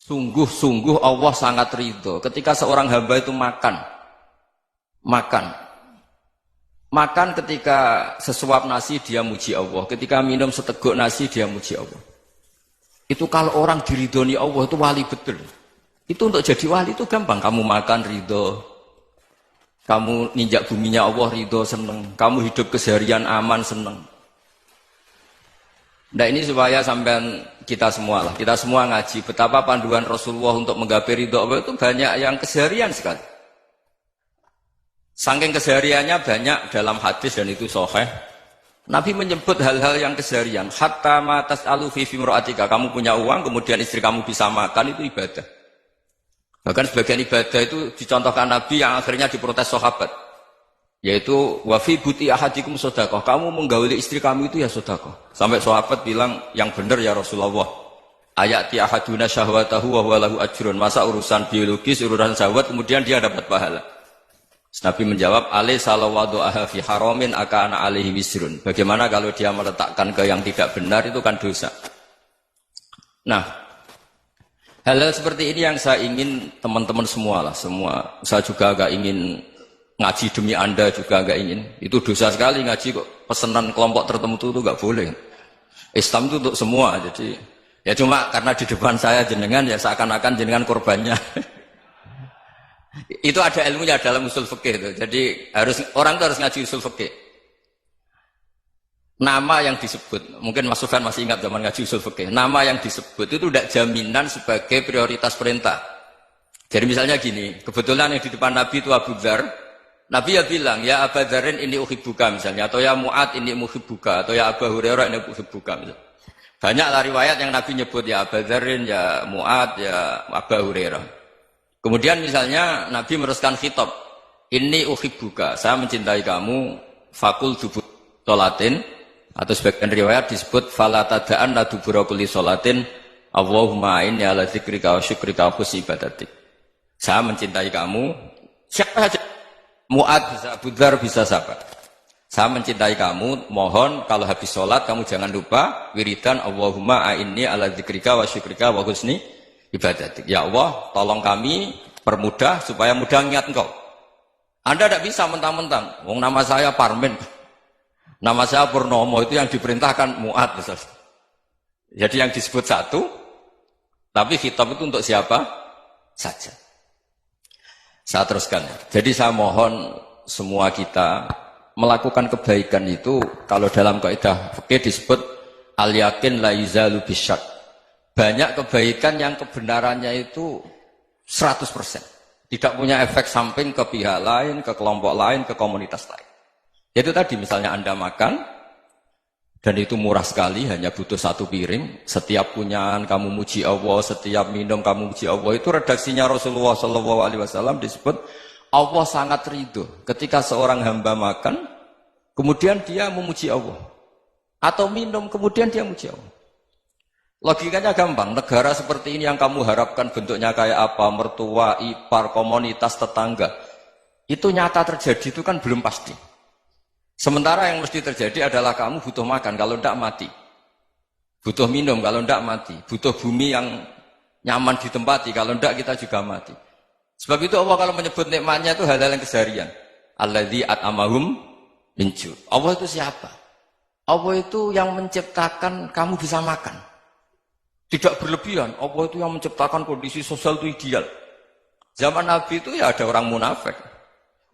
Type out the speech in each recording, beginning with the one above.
Sungguh-sungguh Allah sangat ridho ketika seorang hamba itu makan. Makan ketika sesuap nasi dia muji Allah, ketika minum seteguk nasi dia muji Allah. Itu kalau orang diridhoni Allah itu wali betul. Itu untuk jadi wali itu gampang. Kamu makan ridho, kamu ninjak buminya Allah ridho seneng, kamu hidup keseharian aman seneng. Nah ini supaya sampean kita semua ngaji betapa panduan Rasulullah untuk menggapai ridho Allah itu banyak yang keseharian sekali. Saking kesehariannya banyak dalam hadis dan itu sahih. Nabi menyebut hal-hal yang keseharian. Hatta ma tas'alu fi imra'atika, kamu punya uang kemudian istri kamu bisa makan itu ibadah. Bahkan sebagian ibadah itu dicontohkan Nabi yang akhirnya diprotes sahabat. Yaitu wa fi buti ahadikum sedekah, kamu menggauli istri kamu itu ya sedekah. Sampai sahabat bilang yang benar ya Rasulullah. Ayati ahaduna syahwatahu wa huwa lahu ajrun. Masa urusan biologis, urusan syahwat kemudian dia dapat pahala. Nabi menjawab, alaysa lawadu'aha fi haramin akana alaihi wisrun. Bagaimana kalau dia meletakkan ke yang tidak benar itu kan dosa. Nah, hal-hal seperti ini yang saya ingin teman-teman semua. Saya juga agak ingin ngaji demi Anda juga agak ingin. Itu dosa sekali ngaji kok pesanan kelompok tertentu itu enggak boleh. Islam itu untuk semua. Jadi ya cuma karena di depan saya jenengan ya seakan-akan jenengan korbannya. Itu ada ilmunya dalam usul fikih itu. Jadi orang itu harus ngaji usul fikih. Nama yang disebut, mungkin Mas Sufyan masih ingat zaman ngaji usul fikih. Nama yang disebut itu tidak jaminan sebagai prioritas perintah. Jadi misalnya gini, kebetulan yang di depan Nabi itu Abu Dzar. Nabi ya bilang, ya Abu Dzarin ini uhibbuka misalnya, atau ya Mu'ad ini muhibbuka, atau ya Abu Hurairah ini uhibbuka misalnya. Banyaklah riwayat yang Nabi nyebut ya Abu Dzarin, ya Mu'ad, ya Abu Hurairah. Kemudian misalnya Nabi meneruskan khitab, ini uhibbuka, saya mencintai kamu, fakul dubur sholatin, atau sebagian riwayat disebut falatadaan la dubura kulli sholatin, Allahumma inni ala dzikrika wa syukrika wa husni ibadatik. Saya mencintai kamu, siapa saja, Mu'ad bisa, Abu Dzar bisa sahabat. Saya mencintai kamu, mohon kalau habis sholat kamu jangan lupa wiridan Allahumma inni ala dzikrika wa syukrika wa husni ibadatik. Ya Allah, tolong kami permudah supaya mudah ingat Engkau. Anda tidak bisa mentang-mentang, wong nama saya Parmin, nama saya Purnomo, itu yang diperintahkan Mu'ad. Jadi yang disebut satu, tapi khitab itu untuk siapa saja. Saya teruskan. Jadi saya mohon semua kita melakukan kebaikan itu, kalau dalam kaidah fikih disebut al-yakin la yuzalu bisyak. Banyak kebaikan yang kebenarannya itu 100%. Tidak punya efek samping ke pihak lain, ke kelompok lain, ke komunitas lain. Itu tadi misalnya Anda makan, dan itu murah sekali, hanya butuh satu piring. Setiap punyaan kamu muji Allah, setiap minum kamu muji Allah. Itu redaksinya Rasulullah SAW disebut, Allah sangat ridho ketika seorang hamba makan, kemudian dia memuji Allah. Atau minum, kemudian dia memuji Allah. Logikanya gampang, negara seperti ini yang kamu harapkan bentuknya kayak apa, mertua, ipar, komunitas, tetangga, itu nyata terjadi itu kan belum pasti. Sementara yang mesti terjadi adalah kamu butuh makan, kalau tidak mati. Butuh minum, kalau tidak mati. Butuh bumi yang nyaman ditempati, kalau tidak kita juga mati. Sebab itu Allah kalau menyebut nikmatnya itu hal-hal yang keseharian. Alladzi at'amahum min ju'. Allah itu siapa? Allah itu yang menciptakan kamu bisa makan. Tidak berlebihan, Allah itu yang menciptakan kondisi sosial itu ideal. Zaman Nabi itu ya ada orang munafik.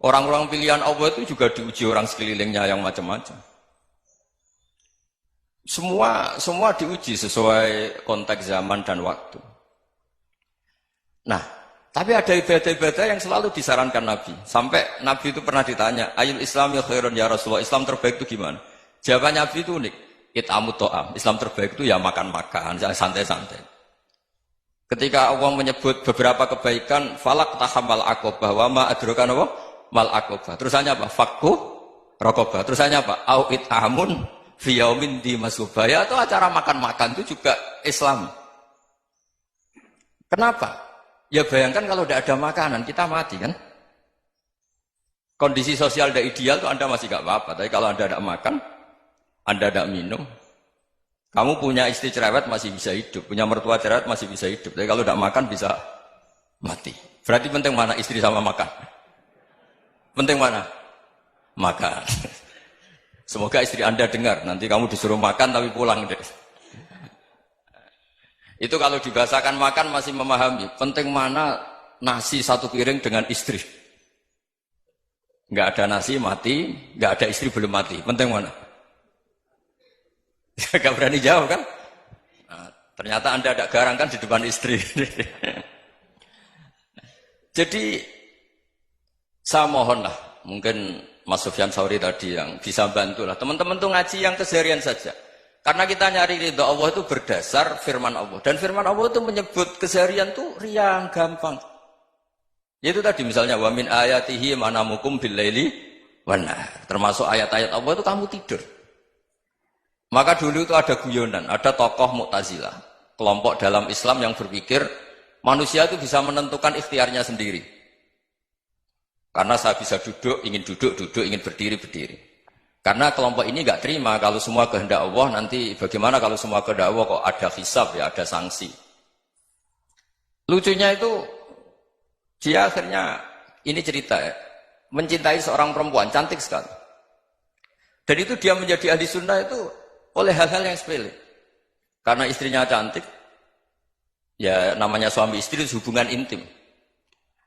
Orang-orang pilihan Allah itu juga diuji orang sekelilingnya yang macam-macam. Semua diuji sesuai konteks zaman dan waktu. Nah, tapi ada ibadah-ibadah yang selalu disarankan Nabi. Sampai Nabi itu pernah ditanya, ayul islami khairun ya Rasulullah, Islam terbaik itu gimana? Jawaban Nabi itu unik. It'amut to'am. Islam terbaik itu ya makan-makan, santai-santai. Ketika Allah menyebut beberapa kebaikan, falak tahamal akobah, wa ma adrokan apa? Mal akobah. Terusannya apa? Fakku rokobah. Terusannya apa? Au it'amun fiyaumin di masubaya. Itu acara makan-makan itu juga Islam. Kenapa? Ya bayangkan kalau tidak ada makanan, kita mati kan? Kondisi sosial tidak ideal itu Anda masih gak apa-apa. Tapi kalau Anda tidak makan, Anda tidak minum, Kamu punya istri cerewet masih bisa hidup, punya mertua cerewet masih bisa hidup. Tapi kalau tidak makan bisa mati. Berarti penting mana istri sama makan? Penting mana? Makan. Semoga istri Anda dengar. Nanti kamu disuruh makan tapi pulang deh. Itu kalau dibahasakan makan masih memahami. Penting mana nasi satu piring dengan istri. Nggak ada nasi mati, nggak ada istri belum mati. Penting mana? Gak berani jawab kan? Nah, ternyata Anda ada garang kan di depan istri. Jadi saya mohonlah, mungkin Mas Sufyan Sauri tadi yang bisa bantulah. Teman-teman tuh ngaji yang keseharian saja. Karena kita nyari ridho Allah itu berdasar firman Allah. Dan firman Allah itu menyebut keseharian tuh riang, gampang. Yaitu tadi misalnya wa min ayatihi manamukum bil-laili wan-nahar. Termasuk ayat-ayat Allah itu kamu tidur. Maka dulu itu ada guyonan, ada tokoh Mu'tazilah, kelompok dalam Islam yang berpikir manusia itu bisa menentukan ikhtiarnya sendiri. Karena saya bisa duduk, ingin duduk, ingin berdiri, berdiri. Karena kelompok ini nggak terima kalau semua kehendak Allah, nanti bagaimana kalau semua kehendak Allah kok ada hisab ya, ada sanksi. Lucunya itu, dia akhirnya, ini cerita ya, mencintai seorang perempuan, cantik sekali. Dan itu dia menjadi ahli sunnah itu oleh hal-hal yang sepele. Karena istrinya cantik, ya namanya suami istri itu hubungan intim.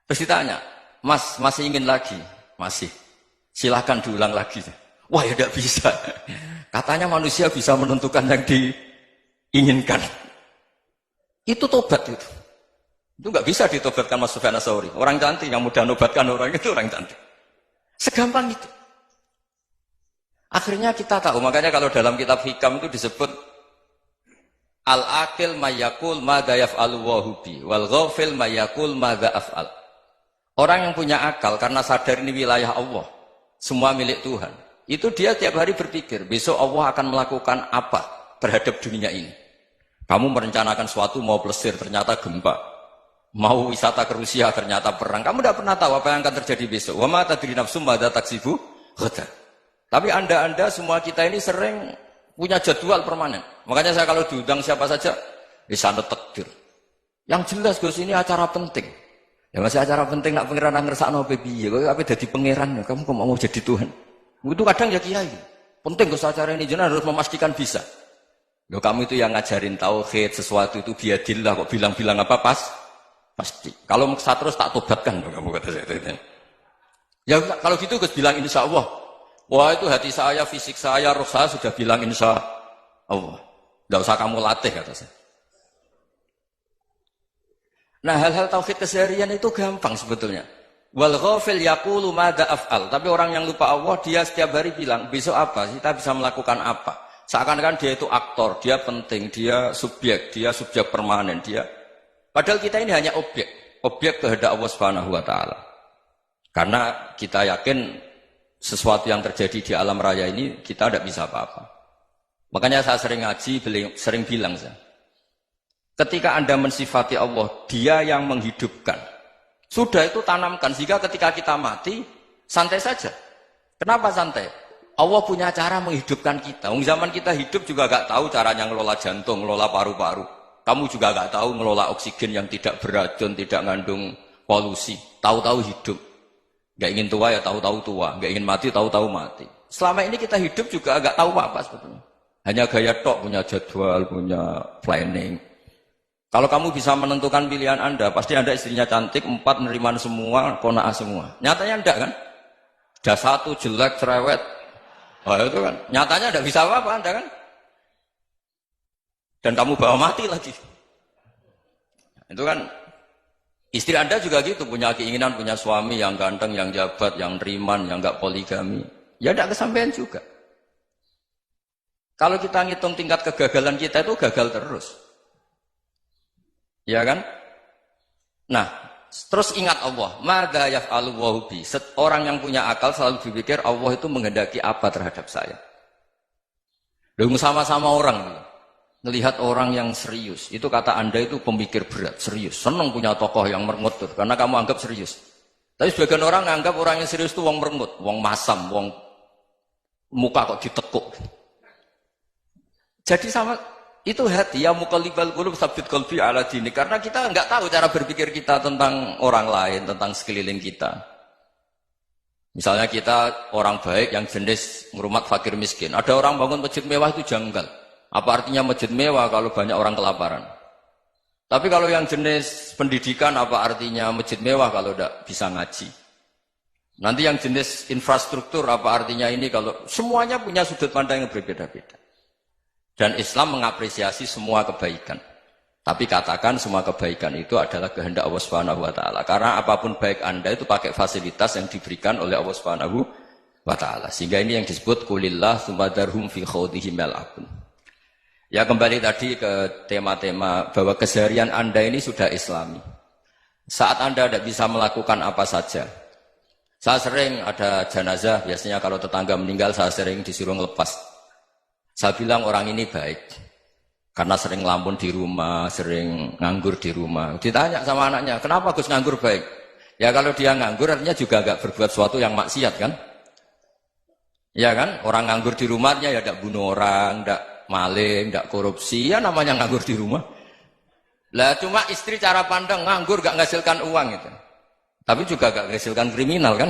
Terus ditanya, Mas, masih ingin lagi? Masih. Silahkan diulang lagi. Wah ya tidak bisa. Katanya manusia bisa menentukan yang diinginkan. Itu tobat itu. Itu nggak bisa ditobatkan Mas Sufyan Ats-Tsauri. Orang cantik yang mudah nobatkan orang itu orang cantik. Segampang itu. Akhirnya kita tahu, makanya kalau dalam kitab Hikam itu disebut al-akil mayyakul madza yaf'alu wa hubi wal ghafil mayyakul madza af'al. Orang yang punya akal karena sadar ini wilayah Allah, semua milik Tuhan. Itu dia tiap hari berpikir, besok Allah akan melakukan apa terhadap dunia ini. Kamu merencanakan suatu mau plesir, ternyata gempa. Mau wisata ke Rusia, ternyata perang. Kamu tidak pernah tahu apa yang akan terjadi besok. Wa ma tadri nafsum madza taksibu ghadan. Tapi anda semua kita ini sering punya jadwal permanen. Makanya saya kalau diundang siapa saja, sana takdir. Yang jelas Gus ini acara penting. Ya masih acara penting nak pangeran ngersakno piye? Kowe ape dadi pangeran ya? Kamu kok mau jadi Tuhan? Itu kadang ya kiai. Penting Gus acara ini jenengan harus memastikan bisa. Loh kamu itu yang ngajarin tauhid, sesuatu itu biadillah kok bilang-bilang apa pasti. Kalau maksa terus tak tobatkan kamu kata saya. Ya kalau gitu Gus bilang insya Allah. Wah itu hati saya, fisik saya, roh saya sudah bilang insya Allah. Tidak usah kamu latih kata saya. Nah hal-hal tauhid keseharian itu gampang sebetulnya. Wal ghafil yaqulu madza af'al. Tapi orang yang lupa Allah dia setiap hari bilang besok apa? Kita bisa melakukan apa? Seakan-akan dia itu aktor, dia penting, dia subjek permanen, dia. Padahal kita ini hanya objek kehendak Allah Subhanahu wa taala. Karena kita yakin sesuatu yang terjadi di alam raya ini kita tidak bisa apa-apa. Makanya saya sering ngaji, sering bilang saya, ketika Anda mensifati Allah, Dia yang menghidupkan. Sudah itu tanamkan sehingga ketika kita mati santai saja. Kenapa santai? Allah punya cara menghidupkan kita. Zaman kita hidup juga gak tahu caranya ngelola jantung, ngelola paru-paru. Kamu juga gak tahu ngelola oksigen yang tidak beracun, tidak mengandung polusi. Tahu-tahu hidup. Gak ingin tua ya tahu-tahu tua, gak ingin mati tahu-tahu mati. Selama ini kita hidup juga agak tahu apa sebetulnya. Hanya gaya tok, punya jadwal, punya planning. Kalau kamu bisa menentukan pilihan Anda, pasti Anda istrinya cantik, 4 neriman semua, qanaah semua. Nyatanya enggak kan? Ada 1 jelek, cerewet. Oh itu kan, nyatanya enggak bisa apa-apa Anda kan? Dan kamu bawa mati lagi. Itu kan. Istri Anda juga gitu, punya keinginan, punya suami yang ganteng, yang jabat, yang riman, yang enggak poligami. Ya tidak kesampaian juga. Kalau kita ngitung tingkat kegagalan kita itu gagal terus. Ya kan? Nah, terus ingat Allah. Madza yaf'alu wa hubi. Orang yang punya akal selalu berpikir Allah itu menghendaki apa terhadap saya. Lalu sama-sama orang melihat orang yang serius, itu kata Anda itu pemikir berat, serius. Senang punya tokoh yang merengut karena kamu anggap serius. Tapi sebagian orang anggap orang yang serius itu wong merengut, wong masam, wong muka kok ditekuk. Jadi sama itu hati ya muqallibal qulub tsabbit qalbi ala dini, karena kita nggak tahu cara berpikir kita tentang orang lain, tentang sekeliling kita. Misalnya kita orang baik yang jenis ngrumat fakir miskin. Ada orang bangun masjid mewah itu janggal. Apa artinya masjid mewah kalau banyak orang kelaparan? Tapi kalau yang jenis pendidikan, apa artinya masjid mewah kalau tidak bisa ngaji? Nanti yang jenis infrastruktur, apa artinya ini kalau semuanya punya sudut pandang yang berbeda-beda. Dan Islam mengapresiasi semua kebaikan. Tapi katakan semua kebaikan itu adalah kehendak Allah Subhanahu wa taala. Karena apapun baik Anda itu pakai fasilitas yang diberikan oleh Allah Subhanahu wa taala. Sehingga ini yang disebut kulillah sumadarhum fi khawdihim yal'abun. Ya kembali tadi ke tema-tema bahwa keseharian Anda ini sudah Islami. Saat Anda tidak bisa melakukan apa saja. Saya sering ada jenazah, biasanya kalau tetangga meninggal saya sering disuruh ngelepas. Saya bilang orang ini baik. Karena sering ngelamun di rumah, sering nganggur di rumah. Ditanya sama anaknya, kenapa Gus nganggur baik? Ya kalau dia nganggur artinya juga agak berbuat sesuatu yang maksiat kan? Ya kan? Orang nganggur di rumahnya ya tidak bunuh orang, tidak maling, tidak korupsi, ya namanya nganggur di rumah. Lah cuma istri cara pandang nganggur gak menghasilkan uang itu. Tapi juga gak menghasilkan kriminal kan?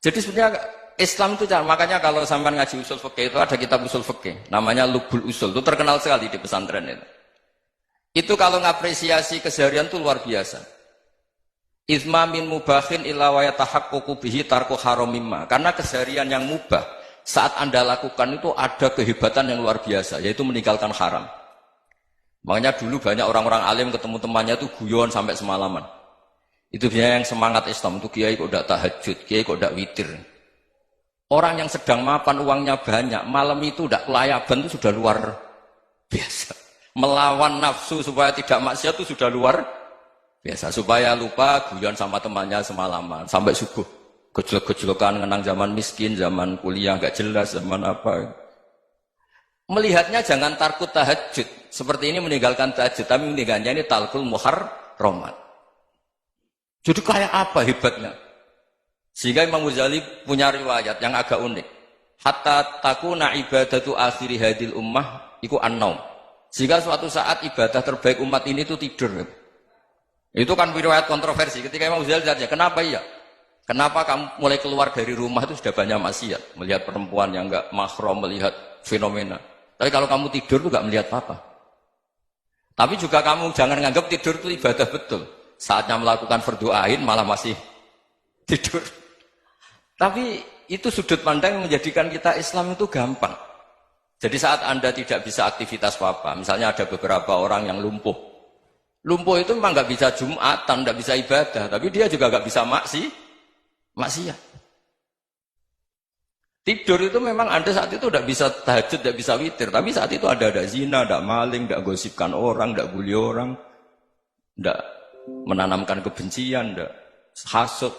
Jadi sebenarnya Islam itu makanya kalau sampai ngaji usul fikih itu ada kitab usul fikih namanya Lubul Usul, itu terkenal sekali di pesantren itu. Itu kalau ngapresiasi keseharian itu luar biasa. Izma min mubahin illa wa yatahaqququ bihi tarku haramimma. Karena keseharian yang mubah saat Anda lakukan itu ada kehebatan yang luar biasa, yaitu meninggalkan haram. Makanya dulu banyak orang-orang alim ketemu temannya itu guyon sampai semalaman. Itu biasanya yang semangat Islam itu kiai kok tidak tahajud, kiai kok tidak witir. Orang yang sedang mapan uangnya banyak, malam itu tidak kelayaban itu sudah luar biasa. Melawan nafsu supaya tidak maksiat itu sudah luar biasa. Supaya lupa guyon sama temannya semalaman sampai subuh. Gejolak-gejolokan mengenang zaman miskin, zaman kuliah nggak jelas, zaman apa. Melihatnya jangan tarkut tahajud. Seperti ini meninggalkan tahajud, tapi meninggalkannya ini talkul muharramat. Jadi kayak apa hebatnya? Sehingga Imam Ghazali punya riwayat yang agak unik. Hatta takuna ibadatu akhiri hadil ummah iku an-naum. Sehingga suatu saat ibadah terbaik umat ini itu tidur. Itu kan riwayat kontroversi. Ketika Imam Ghazali tanya, kenapa iya? Kenapa kamu mulai keluar dari rumah itu sudah banyak maksiat? Melihat perempuan yang enggak mahram, melihat fenomena. Tapi kalau kamu tidur itu enggak melihat apa-apa. Tapi juga kamu jangan nganggap tidur itu ibadah betul. Saatnya melakukan fardu ain malah masih tidur. Tapi itu sudut pandang yang menjadikan kita Islam itu gampang. Jadi saat Anda tidak bisa aktivitas apa-apa, misalnya ada beberapa orang yang lumpuh. Lumpuh itu memang nggak bisa Jumatan, nggak bisa ibadah, tapi dia juga nggak bisa maksiat. Tidur itu memang Anda saat itu tidak bisa tahajud, tidak bisa witir, tapi saat itu ada zina, ada maling, tidak gosipkan orang, tidak bully orang, tidak menanamkan kebencian, tidak hasud.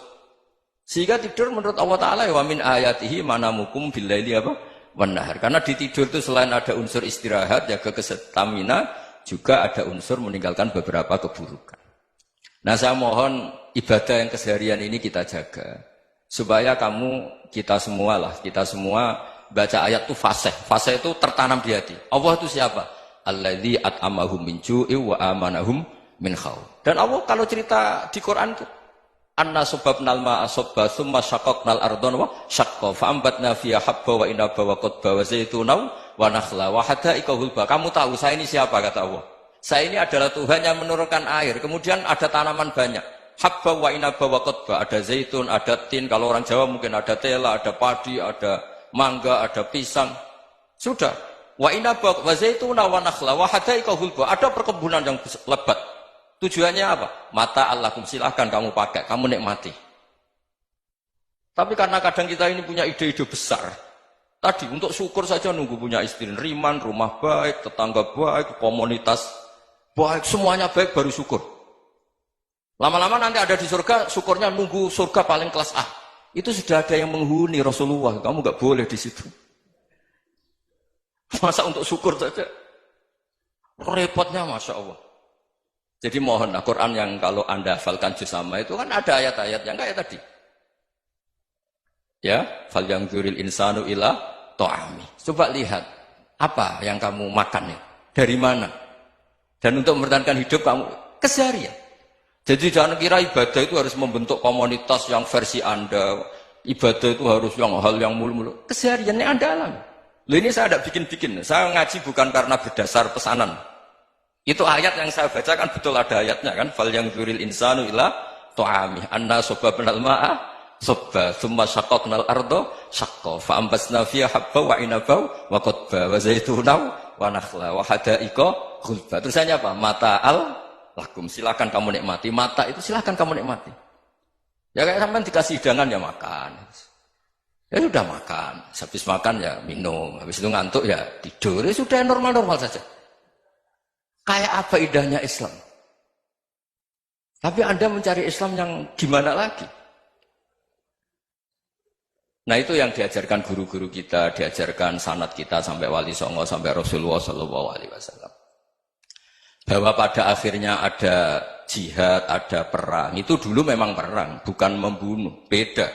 Sehingga tidur menurut Allah Ta'ala wa min ayatihi manamukum billaili apa? Wan-nahar. Karena di tidur itu selain ada unsur istirahat, jaga kestamina, juga ada unsur meninggalkan beberapa keburukan. Nah saya mohon ibadah yang keseharian ini kita jaga. Supaya kita semua baca ayat itu fasih. Fasih itu tertanam di hati. Allah itu siapa? Alladzi at'amahum min ju'i wa amanahum min khauf. Dan Allah kalau cerita di Quran itu anna subabnal ma'a subba thumma syaqaqnal ardon wa syaqqa fa'ambatna fiha habba wa inaba wa qadba wa zaituna wa nakhla wa hadaika hulba. Kamu tahu saya ini siapa kata Allah? Saya ini adalah Tuhan yang menurunkan air. Kemudian ada tanaman banyak. Habba wa inaba wa qadba, ada zaitun, ada tin, kalau orang Jawa mungkin ada tela, ada padi, ada mangga, ada pisang. Sudah. Wa inaba wa zaituna wa nakhla wa hadaika hulba. Ada perkebunan yang lebat. Tujuannya apa? Mata Allahkum, silahkan kamu pakai, kamu nikmati. Tapi karena kadang kita ini punya ide-ide besar. Tadi untuk syukur saja nunggu punya istri riman, rumah baik, tetangga baik, komunitas baik, semuanya baik baru syukur. Lama-lama nanti ada di surga, syukurnya nunggu surga paling kelas A. Itu sudah ada yang menghuni Rasulullah, kamu nggak boleh di situ. Masa untuk syukur saja? Repotnya Masya Allah. Jadi mohonlah Quran yang kalau Anda hafalkan juz sama itu kan ada ayat-ayat yang kayak tadi. Ya, fal yanzuril insanu ila ta'ami. Coba lihat. Apa yang kamu makan ya? Dari mana? Dan untuk mempertahankan hidup kamu keseharian. Jadi jangan kira ibadah itu harus membentuk komunitas yang versi Anda. Ibadah itu harus yang hal yang mulu-mulu. Kesehariannya Anda alami. Loh ini saya tidak bikin-bikin. Saya ngaji bukan karena berdasar pesanan. Itu ayat yang saya baca kan betul ada ayatnya kan. Fal yang dzuril insanu ila ta'amih anna sababnal ma'a sabba thumma syaqaqnal arda syaqqa fa ambasna fiha habba wa inaba wa qadba wa zaituna wa nakhla wa hadaiqa ghulba. Terusannya apa? Mata'al lakum, silakan kamu nikmati. Mata itu silakan kamu nikmati. Ya kayak sampean dikasih hidangan ya makan. Ya sudah makan, habis makan ya minum, habis itu ngantuk ya tidur. Ya sudah normal-normal saja. Kayak apa indahnya Islam? Tapi Anda mencari Islam yang gimana lagi? Nah itu yang diajarkan guru-guru kita, diajarkan sanad kita sampai Wali Songo, sampai Rasulullah SAW. Bahwa pada akhirnya ada jihad, ada perang. Itu dulu memang perang, bukan membunuh, beda.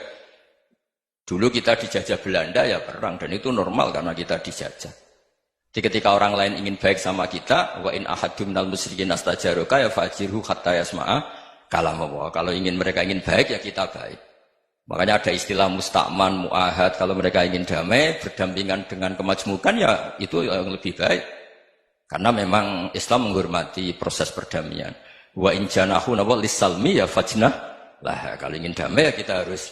Dulu kita dijajah Belanda ya perang, dan itu normal karena kita dijajah. Jadi ketika orang lain ingin baik sama kita, wa in ahadum minal musyrikin astajaroka ya fajirhu hatta yasma'a kalam Allah. Kalau mereka ingin baik ya kita baik. Makanya ada istilah musta'man, mu'ahad. Kalau mereka ingin damai, berdampingan dengan kemajmukan ya itu yang lebih baik. Karena memang Islam menghormati proses perdamaian. Wa in janahu lis-salmi ya fajnah lah. Kalau ingin damai ya kita harus